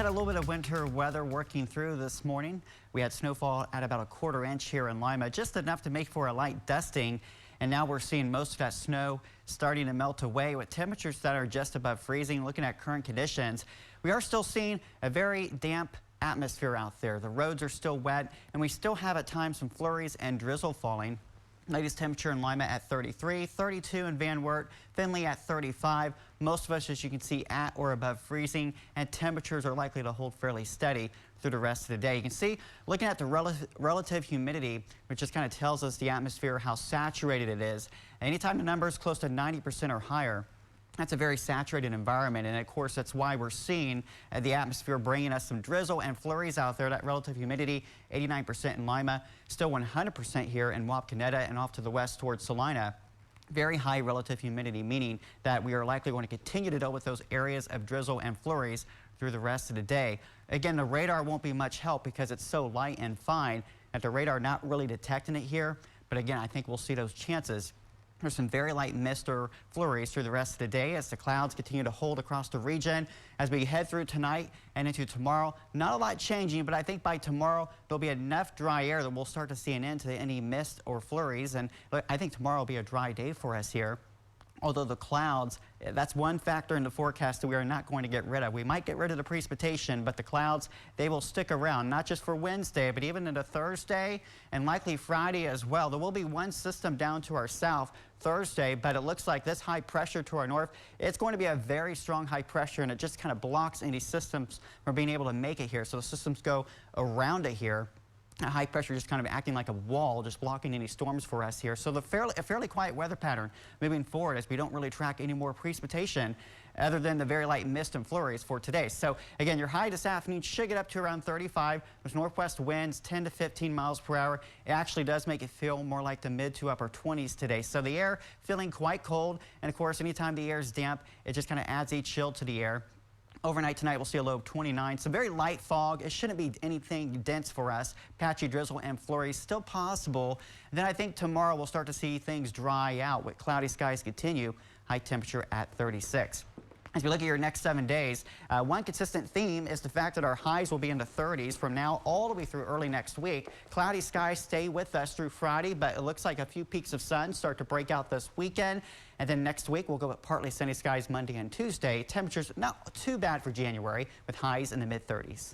had a little bit of winter weather working through this morning. We had snowfall at about a quarter-inch here in Lima, just enough to make for a light dusting. And now we're seeing most of that snow starting to melt away with temperatures that are just above freezing. Looking at current conditions, we are still seeing a very damp atmosphere out there. The roads are still wet, and we still have at times some flurries and drizzle falling. Latest temperature in Lima at 33, 32 in Van Wert, Findlay at 35. Most of us, as you can see, at or above freezing, and temperatures are likely to hold fairly steady through the rest of the day. You can see, looking at the relative humidity, which just kind of tells us the atmosphere, how saturated it is. Anytime the number is close to 90% or higher, that's a very saturated environment, and of course that's why we're seeing the atmosphere bringing us some drizzle and flurries out there. That relative humidity, 89% in Lima, still 100% here in Wapakoneta and off to the west towards Salina. Very high relative humidity, meaning that we are likely going to continue to deal with those areas of drizzle and flurries through the rest of the day. Again, the radar won't be much help because it's so light and fine that the radar not really detecting it here. But again, I think we'll see those chances. There's some very light mist or flurries through the rest of the day as the clouds continue to hold across the region. As we head through tonight and into tomorrow, not a lot changing, but I think by tomorrow there'll be enough dry air that we'll start to see an end to any mist or flurries. And I think tomorrow will be a dry day for us here. Although the clouds, that's one factor in the forecast that we are not going to get rid of. We might get rid of the precipitation, but the clouds, they will stick around, not just for Wednesday, but even into Thursday and likely Friday as well. There will be one system down to our south Thursday, but it looks like this high pressure to our north, it's going to be a very strong high pressure, and it just kind of blocks any systems from being able to make it here. So the systems go around it here. High pressure just kind of acting like a wall, just blocking any storms for us here. So a fairly quiet weather pattern moving forward as we don't really track any more precipitation other than the very light mist and flurries for today. So again, your high this afternoon should get up to around 35. There's northwest winds 10 to 15 miles per hour. It actually does make it feel more like the mid to upper 20s today. So the air feeling quite cold. And of course, anytime the air is damp, it just kind of adds a chill to the air. Overnight tonight, we'll see a low of 29. Some very light fog. It shouldn't be anything dense for us. Patchy drizzle and flurries still possible. And then I think tomorrow we'll start to see things dry out with cloudy skies continue. High temperature at 36. As we look at your next 7 days, one consistent theme is the fact that our highs will be in the 30s from now all the way through early next week. Cloudy skies stay with us through Friday, but it looks like a few peaks of sun start to break out this weekend. And then next week, we'll go with partly sunny skies Monday and Tuesday. Temperatures not too bad for January with highs in the mid-30s.